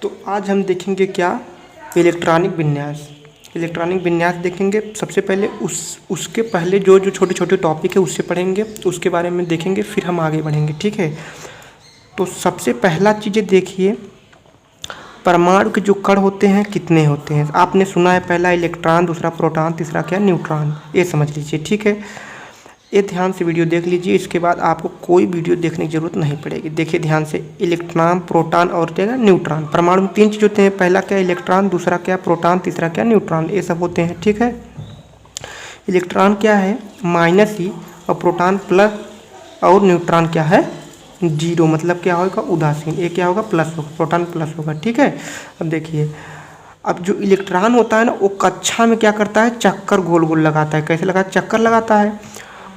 तो आज हम देखेंगे क्या, इलेक्ट्रॉनिक विन्यास। इलेक्ट्रॉनिक विन्यास देखेंगे। सबसे पहले उसके पहले जो जो छोटे छोटे टॉपिक है उससे पढ़ेंगे, उसके बारे में देखेंगे, फिर हम आगे बढ़ेंगे। ठीक है। तो सबसे पहला चीज़ें देखिए, परमाणु के जो कण होते हैं कितने होते हैं। आपने सुना है, पहला इलेक्ट्रॉन, दूसरा प्रोटॉन, तीसरा क्या, न्यूट्रॉन। ये समझ लीजिए। ठीक है, ये ध्यान से वीडियो देख लीजिए। इसके बाद आपको कोई वीडियो देखने की जरूरत नहीं पड़ेगी। देखिए ध्यान से, इलेक्ट्रॉन, प्रोटॉन और क्या, न्यूट्रॉन। परमाणु में 3 चीज़ होते हैं, पहला क्या इलेक्ट्रॉन, दूसरा क्या प्रोटॉन, तीसरा क्या न्यूट्रॉन। ये सब होते हैं। ठीक है। इलेक्ट्रॉन क्या है, -E, और प्रोटॉन प्लस, और न्यूट्रॉन क्या है, 0। मतलब क्या होगा, उदासीन। ये क्या होगा, प्लस होगा, प्रोटॉन प्लस होगा। ठीक है। अब देखिए, अब जो इलेक्ट्रॉन होता है ना, वो कक्षा में क्या करता है, चक्कर गोल गोल लगाता है। कैसे लगाता है, चक्कर लगाता है।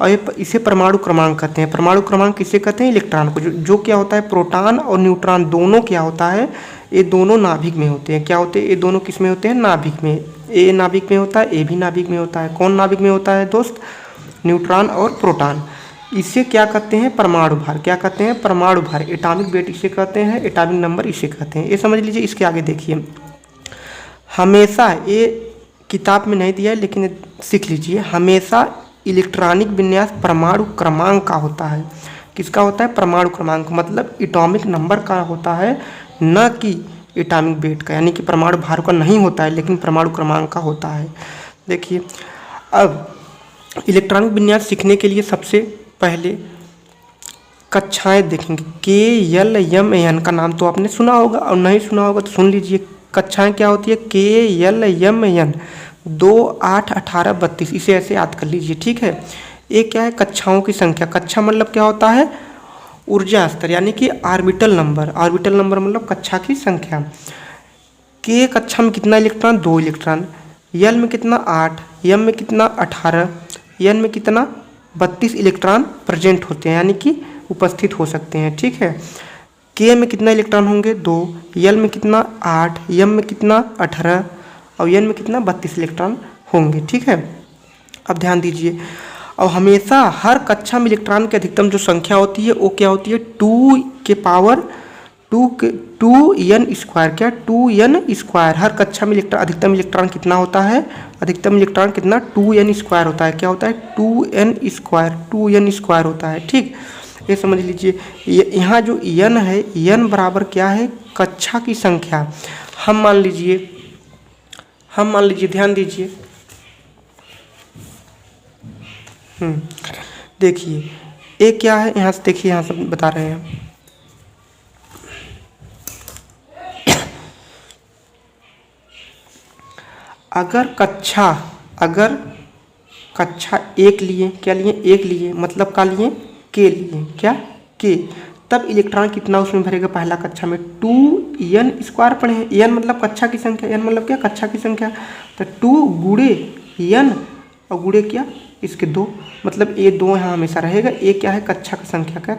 और इसे परमाणु क्रमांक कहते हैं। परमाणु क्रमांक किसे कहते हैं, इलेक्ट्रॉन को। जो क्या होता है, प्रोटॉन और न्यूट्रॉन दोनों क्या होता है, ये दोनों नाभिक में होते हैं। क्या होते हैं, ये दोनों किस में होते हैं, नाभिक में। ए नाभिक में होता है, ए भी नाभिक में होता है। कौन नाभिक में होता है दोस्त, न्यूट्रॉन और प्रोटॉन। इसे क्या कहते हैं, परमाणु भार। क्या कहते हैं, परमाणु भार। एटॉमिक वेट इसे कहते हैं, एटॉमिक नंबर इसे कहते हैं। ये समझ लीजिए। इसके आगे देखिए, हमेशा, ये किताब में नहीं दिया है लेकिन सीख लीजिए, हमेशा इलेक्ट्रॉनिक विन्यास परमाणु क्रमांक का होता है। किसका होता है, परमाणु क्रमांक, मतलब एटॉमिक नंबर का होता है, न कि एटॉमिक वेट का। यानी कि परमाणु भार का नहीं होता है, लेकिन परमाणु क्रमांक का होता है। देखिए, अब इलेक्ट्रॉनिक विन्यास सीखने के लिए सबसे पहले कक्षाएं देखेंगे। KLMN का नाम तो आपने सुना होगा, और नहीं सुना होगा तो सुन लीजिए। कक्षाएं क्या होती है, KLMN 2, 8, 18, 32। इसे ऐसे याद कर लीजिए। ठीक है। ये क्या है, कक्षाओं की संख्या। कक्षा मतलब क्या होता है, ऊर्जा स्तर, यानी कि ऑर्बिटल नंबर। ऑर्बिटल नंबर मतलब कक्षा की संख्या। के कक्षा में कितना इलेक्ट्रॉन, 2 इलेक्ट्रॉन। यल में कितना, 8। यम में कितना, 18। एन में कितना, 32 इलेक्ट्रॉन प्रेजेंट होते हैं, यानी कि उपस्थित हो सकते हैं। ठीक है। के में कितना इलेक्ट्रॉन होंगे, 2। यल में कितना, 8। यम में कितना, 18। और एन में कितना, 32 इलेक्ट्रॉन होंगे। ठीक है। अब ध्यान दीजिए, और हमेशा हर कक्षा में इलेक्ट्रॉन की अधिकतम जो संख्या होती है वो क्या होती है, 2n²। क्या, 2n²। हर कक्षा में अधिकतम इलेक्ट्रॉन कितना होता है, अधिकतम इलेक्ट्रॉन कितना, 2n² होता है। क्या होता है, 2n² होता है। ठीक, ये समझ लीजिए। यहाँ जो n है, n बराबर क्या है, कक्षा की संख्या। हम मान लीजिए, ध्यान दीजिए। देखिए, ये क्या है, यहाँ से देखिए, यहाँ से बता रहे हैं। अगर कक्षा 1 लिए, क्या लिए, 1 लिए, मतलब क्या लिए, के लिए, क्या, के, तब इलेक्ट्रॉन कितना उसमें भरेगा, पहला कक्षा में 2n² पढ़े हैं। n मतलब कक्षा की संख्या, n मतलब क्या, कक्षा की संख्या। तो 2 गुणे n और गुणे क्या, इसके 2, मतलब ये 2 यहाँ हमेशा रहेगा। ये क्या है, कक्षा की संख्या। क्या,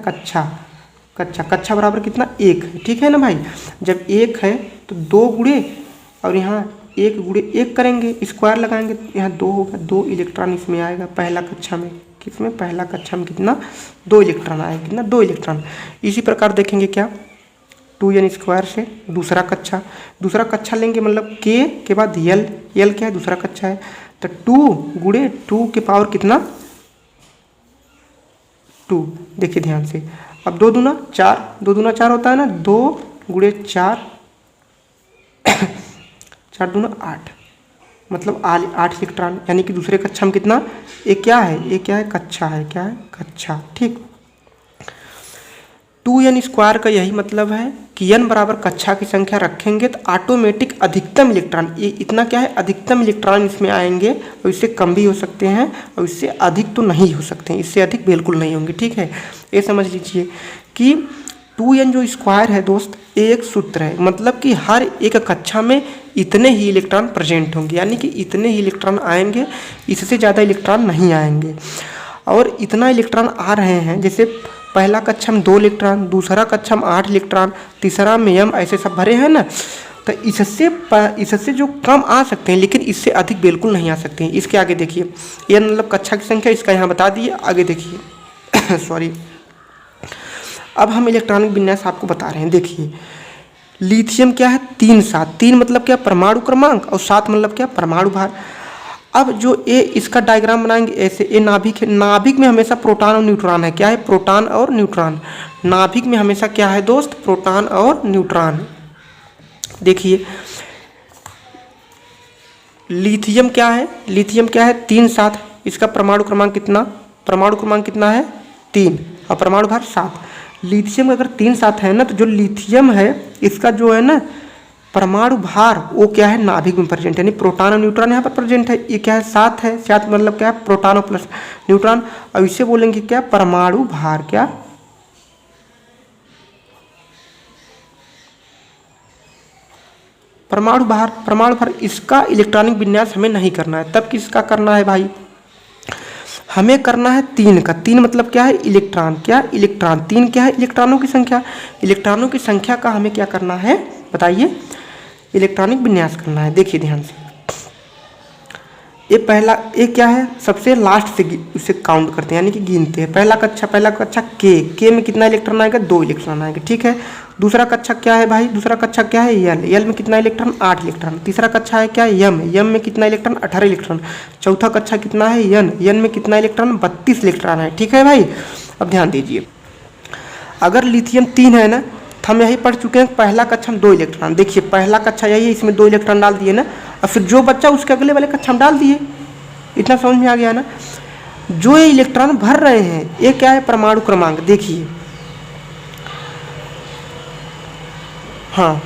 कक्षा बराबर कितना, 1 है। ठीक है ना भाई। जब 1 है तो 2 गुणे, और यहाँ 1 गुणे 1 करेंगे, स्क्वायर लगाएंगे, यहाँ 2 होगा। 2 इलेक्ट्रॉन इसमें आएगा पहला कक्षा में। किसमें, पहला कक्षा में कितना, 2 इलेक्ट्रॉन आएगा। कितना, 2 इलेक्ट्रॉन। इसी प्रकार देखेंगे क्या, 2n² से दूसरा कक्षा लेंगे, मतलब के बाद यल क्या है, दूसरा कक्षा है। तो 2 गुणे 2 के पावर कितना, 2। देखिए ध्यान से, अब 2 दूना 4, 2 दूना 4 होता है ना, 2 गुणे 4, 4 दूना 8, मतलब 8 इलेक्ट्रॉन। यानी कि दूसरे कक्षा में कितना, ये क्या है, कक्षा है। क्या है, कक्षा। ठीक, 2n² का यही मतलब है कि n बराबर कक्षा की संख्या रखेंगे तो ऑटोमेटिक अधिकतम इलेक्ट्रॉन, ये इतना क्या है, अधिकतम इलेक्ट्रॉन इसमें आएंगे, और इससे कम भी हो सकते हैं, और इससे अधिक तो नहीं हो सकते हैं, इससे अधिक बिल्कुल नहीं होंगे। ठीक है। ये समझ लीजिए कि 2n जो स्क्वायर है दोस्त, एक सूत्र है, मतलब कि हर एक कक्षा में इतने ही इलेक्ट्रॉन प्रेजेंट होंगे, यानी कि इतने ही इलेक्ट्रॉन आएंगे, इससे ज़्यादा इलेक्ट्रॉन नहीं आएंगे। और इतना इलेक्ट्रॉन आ रहे हैं, जैसे पहला कक्षा में 2 इलेक्ट्रॉन, दूसरा कक्षा में 8 इलेक्ट्रॉन, तीसरा में m, ऐसे सब भरे हैं ना। तो इससे जो कम आ सकते हैं, लेकिन इससे अधिक बिल्कुल नहीं आ सकते हैं। इसके आगे देखिए, ये मतलब कक्षा की संख्या, इसका यहाँ बता दिए। आगे देखिए सॉरी, अब हम इलेक्ट्रॉनिक विन्यास आपको बता रहे हैं। देखिए, लिथियम क्या है 3 7, 3 मतलब क्या परमाणु क्रमांक और 7 मतलब क्या परमाणु भार। अब जो ए इसका डायग्राम बनाएंगे ऐसे, ये नाभिक है, नाभिक में हमेशा प्रोटॉन और न्यूट्रॉन है। क्या है? प्रोटॉन और न्यूट्रॉन। नाभिक में हमेशा क्या है दोस्त? प्रोटॉन और न्यूट्रॉन। देखिए लिथियम क्या है? लिथियम क्या है 3 7, इसका परमाणु क्रमांक कितना? परमाणु क्रमांक कितना है 3 और परमाणु भार 7। लिथियम अगर 3 7 है ना, तो जो लिथियम है इसका जो है ना परमाणु भार वो क्या है नाभिक में प्रेजेंट है, यानी प्रोटॉन और न्यूट्रॉन यहाँ पर प्रेजेंट है। ये क्या है 7 है, 7 मतलब क्या है प्रोटॉन और प्लस न्यूट्रॉन। अब इसे बोलेंगे क्या? परमाणु भार। क्या? परमाणु भार। परमाणु भार इसका इलेक्ट्रॉनिक विन्यास हमें नहीं करना है, तब किसका करना है भाई? हमें करना है 3 का। 3 मतलब क्या है? इलेक्ट्रॉन। क्या? इलेक्ट्रॉन। 3 क्या है? इलेक्ट्रॉनों की संख्या। इलेक्ट्रॉनों की संख्या का हमें क्या करना है बताइए? इलेक्ट्रॉनिक विन्यास करना है। देखिए ध्यान से, ये पहला, ये क्या है सबसे लास्ट से उसे काउंट करते हैं यानी कि गिनते हैं। पहला कक्षा के में कितना इलेक्ट्रॉन आएगा? 2 इलेक्ट्रॉन आएंगे, ठीक है। दूसरा कक्षा क्या है भाई? दूसरा कक्षा क्या है? यल में कितना इलेक्ट्रॉन? 8 इलेक्ट्रॉन। तीसरा कक्षा है क्या? यम में कितना इलेक्ट्रॉन? 18 इलेक्ट्रॉन। चौथा कक्षा कितना है? यन में कितना इलेक्ट्रॉन? 32 इलेक्ट्रॉन है, ठीक है भाई। अब ध्यान दीजिए, अगर लिथियम 3 है ना, तो हम यही पढ़ चुके हैं पहला कक्षा में 2 इलेक्ट्रॉन। देखिए पहला कक्षा यही है, इसमें 2 इलेक्ट्रॉन डाल दिए ना, और फिर जो बच्चा उसके अगले वाले कक्षा में डाल दिए। इतना समझ में आ गया ना? जो ये इलेक्ट्रॉन भर रहे हैं ये क्या है? परमाणु क्रमांक। देखिए हाँ,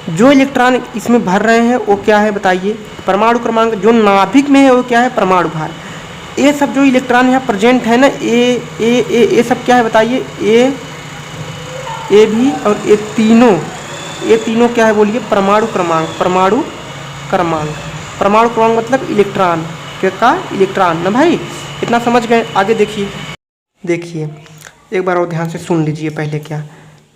जो इलेक्ट्रॉन इसमें भर रहे हैं वो क्या है बताइए? परमाणु क्रमांक। जो नाभिक में है वो क्या है? परमाणु भार। ये सब जो इलेक्ट्रॉन यहाँ प्रेजेंट है ना, ये सब क्या है बताइए? ए भी और ये तीनों क्या है बोलिए? परमाणु क्रमांक। परमाणु क्रमांक। परमाणु क्रमांक मतलब इलेक्ट्रॉन का इलेक्ट्रॉन ना भाई। इतना समझ गए? आगे देखिए एक बार और ध्यान से सुन लीजिए। पहले क्या,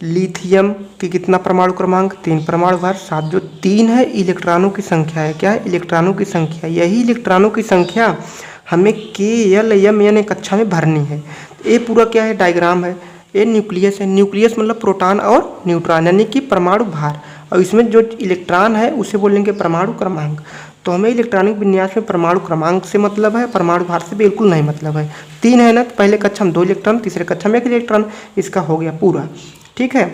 लिथियम की कितना परमाणु क्रमांक? 3, परमाणु भार 7। जो 3 है इलेक्ट्रॉनों की संख्या है। क्या है? इलेक्ट्रॉनों की संख्या। यही इलेक्ट्रॉनों की संख्या हमें KLM यानी कक्षा में भरनी है। ये पूरा क्या है? डायग्राम है। ये न्यूक्लियस है। न्यूक्लियस मतलब प्रोटॉन और न्यूट्रॉन यानी कि परमाणु भार, और इसमें जो इलेक्ट्रॉन है उसे बोलेंगे परमाणु क्रमांक। तो हमें इलेक्ट्रॉनिक विन्यास में परमाणु क्रमांक से मतलब है, परमाणु भार से बिल्कुल नहीं मतलब है। 3 है ना, तो पहले कक्षा में 2 इलेक्ट्रॉन, तीसरे कक्षा में 1 इलेक्ट्रॉन, इसका हो गया पूरा, ठीक है।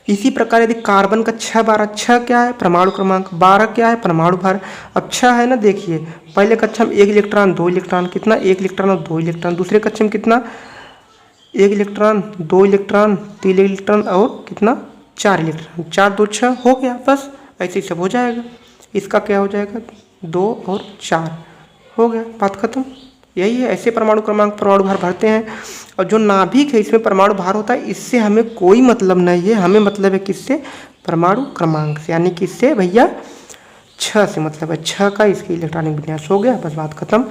इसी प्रकार यदि कार्बन का 6 12, 6 क्या है? परमाणु क्रमांक। 12 क्या है? परमाणु भार। अब 6 है ना, देखिए पहले कक्षा में 1 इलेक्ट्रॉन 2 इलेक्ट्रॉन, कितना? 1 इलेक्ट्रॉन और 2 इलेक्ट्रॉन। दूसरे कक्षा में कितना? 1 इलेक्ट्रॉन 2 इलेक्ट्रॉन 3 इलेक्ट्रॉन और कितना? 4 इलेक्ट्रॉन। 4 2 6 हो गया, बस ऐसे ही सब हो जाएगा। इसका क्या हो जाएगा? 2 और 4 हो गया, बात खत्म। यही है, ऐसे परमाणु क्रमांक परमाणु भार भरते हैं। और जो नाभिक है इसमें परमाणु भार होता है, इससे हमें कोई मतलब नहीं है। हमें मतलब है किससे? परमाणु क्रमांक से, यानी किससे भैया? 6 से मतलब है। 6 का इसकी इलेक्ट्रॉनिक विन्यास हो गया, बस बात खत्म।